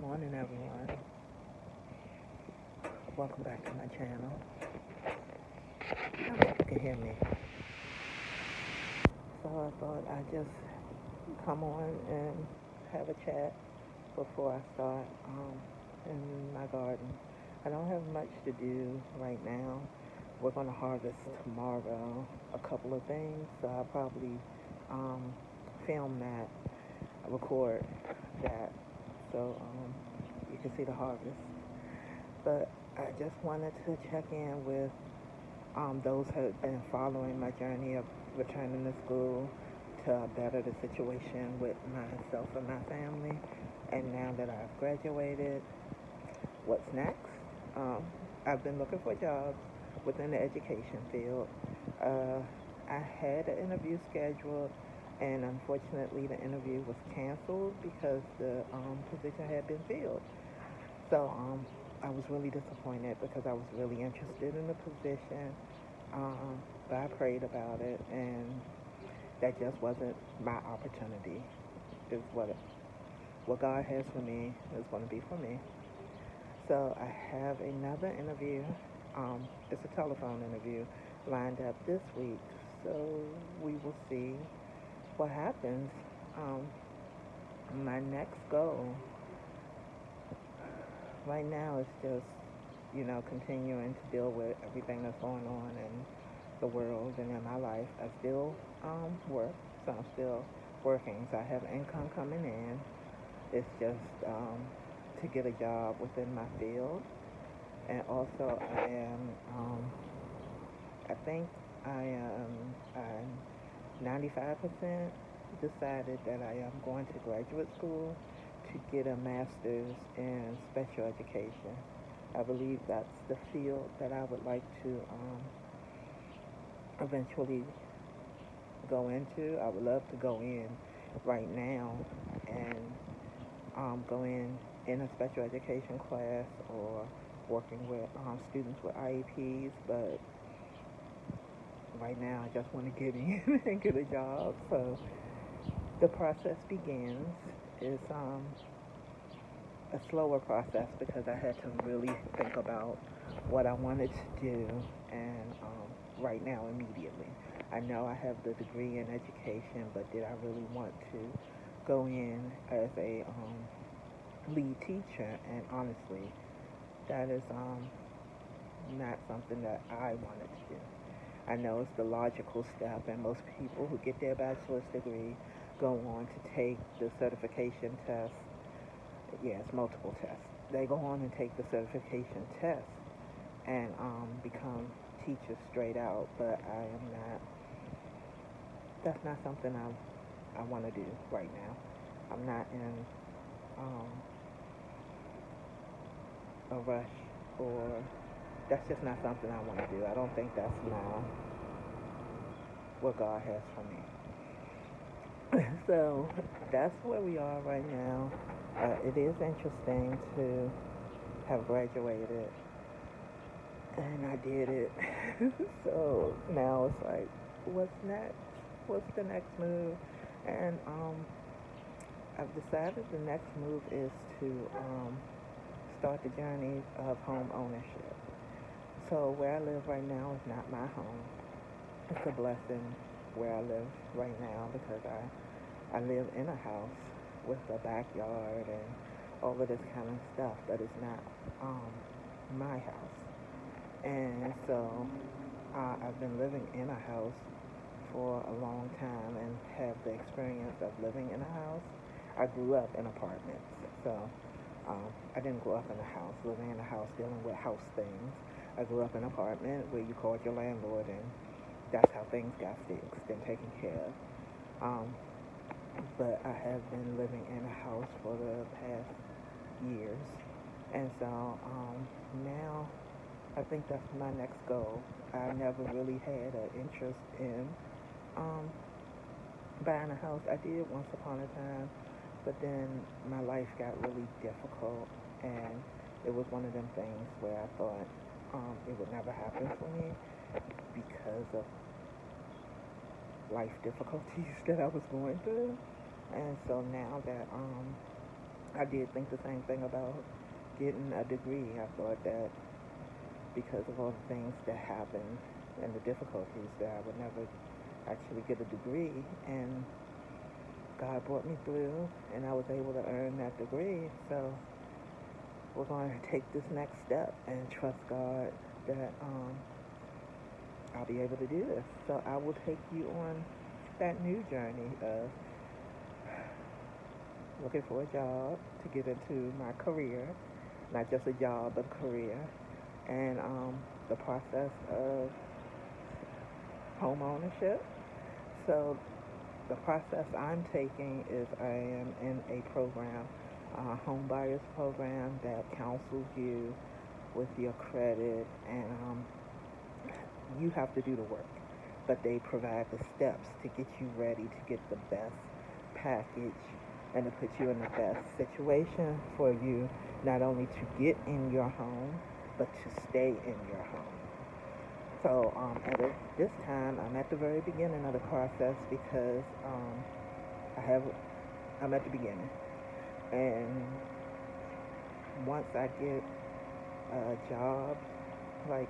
Morning, everyone. Welcome back to my channel. I hope you can hear me. So I thought I'd just come on and have a chat before I start in my garden. I don't have much to do right now. We're going to harvest tomorrow a couple of things, so I'll probably um, film that, record that, so you can see the harvest. But I just wanted to check in with those who have been following my journey of returning to school to better the situation with myself and my family. And now that I've graduated, what's next? Um, I've been looking for jobs within the education field. Uh, I had an interview scheduled, and unfortunately, the interview was canceled because the position had been filled. So I was really disappointed because I was really interested in the position. Um, but I prayed about it, and that just wasn't my opportunity. Is what God has for me is going to be for me. So I have another interview. It's a telephone interview lined up this week. So we will see what happens. Um, my next goal right now is just, continuing to deal with everything that's going on in the world and in my life. I still work, so I'm still working. So I have income coming in. It's just to get a job within my field. And also, I think I'm 95% decided that I am going to graduate school to get a master's in special education. I believe that's the field that I would like to eventually go into. I would love to go in right now and go in a special education class or working with students with IEPs, but right now I just want to get in and get a job. So the process begins. It's a slower process because I had to really think about what I wanted to do, and right now, immediately. I know I have the degree in education, but did I really want to go in as a lead teacher? And honestly, that is not something that I wanted to do. I know it's the logical step, and most people who get their bachelor's degree go on to take the certification test. Yeah, it's multiple tests. They go on and take the certification test and become teachers straight out, but I am not. That's not something I want to do right now. I'm not in um, a rush, or that's just not something I want to do. I don't think that's now what God has for me. So that's where we are right now. It is interesting to have graduated, and I did it. So now it's like, what's next? What's the next move? And I've decided the next move is to start the journey of home ownership. So where I live right now is not my home. It's a blessing where I live right now because I live in a house with a backyard and all of this kind of stuff, but it's not my house. And so I've been living in a house for a long time and have the experience of living in a house. I grew up in apartments, so I didn't grow up in a house, living in a house, dealing with house things. I grew up in an apartment where you called your landlord, and that's how things got fixed and taken care of. Um, but I have been living in a house for the past years, and so now I think that's my next goal. I never really had an interest in um, buying a house. I did once upon a time, but then my life got really difficult, and it was one of them things where I thought it would never happen for me because of life difficulties that I was going through. And so now that I did think the same thing about getting a degree. I thought that because of all the things that happened and the difficulties that I would never actually get a degree. And God brought me through, and I was able to earn that degree. So we're going to take this next step and trust God that I'll be able to do this. So I will take you on that new journey of looking for a job to get into my career, not just a job, but a career, and the process of home ownership. So the process I'm taking is I am in a program, a home buyers program that counsels you with your credit, and you have to do the work. But they provide the steps to get you ready to get the best package and to put you in the best situation for you not only to get in your home, but to stay in your home. So this time, I'm at the very beginning of the process because I have I'm at the beginning, and once I get a job, like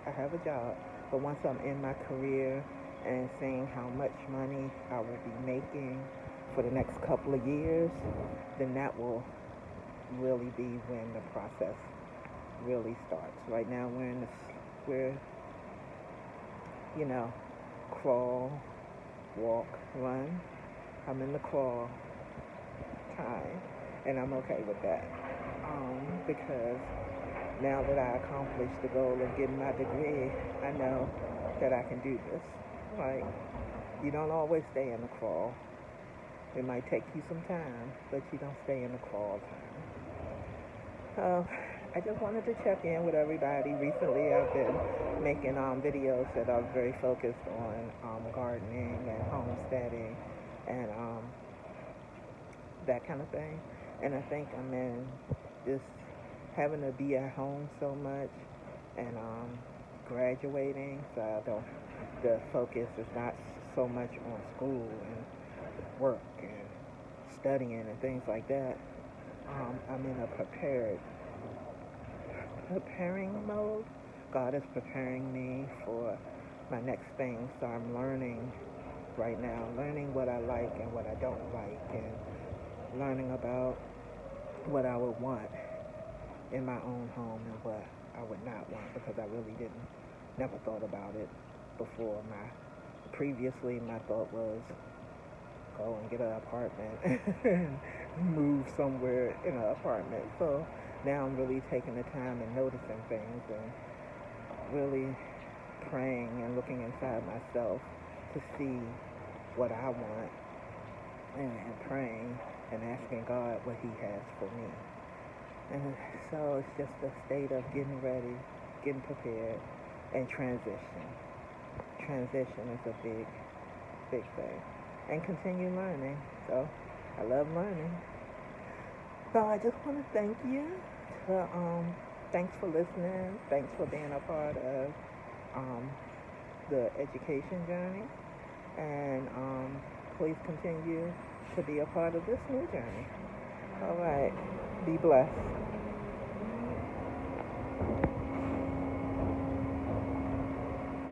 I have a job, but once I'm in my career and seeing how much money I will be making for the next couple of years, then that will really be when the process really starts. Right now, we're you know, crawl, walk, run. I'm in the crawl time, and I'm okay with that. Because now that I accomplished the goal of getting my degree, I know that I can do this. Like, you don't always stay in the crawl. It might take you some time, but you don't stay in the crawl time. I just wanted to check in with everybody. Recently, I've been making videos that are very focused on gardening and homesteading and that kind of thing. And I think I'm in just having to be at home so much and graduating, so I don't. The focus is not so much on school and work and studying and things like that. I'm in a preparing mode. God is preparing me for my next thing. So I'm learning right now, learning what I like and what I don't like, and learning about what I would want in my own home and what I would not want because I really didn't, never thought about it before. Previously my thought was go and get an apartment and move somewhere in an apartment. So now I'm really taking the time and noticing things and really praying and looking inside myself to see what I want and praying and asking God what He has for me. And so it's just a state of getting ready, getting prepared, and transition. Transition is a big, big thing. And continue learning. So I love learning. So I just want to thank you. Thanks for listening. Thanks for being a part of the education journey. And please continue to be a part of this new journey. All right. Be blessed.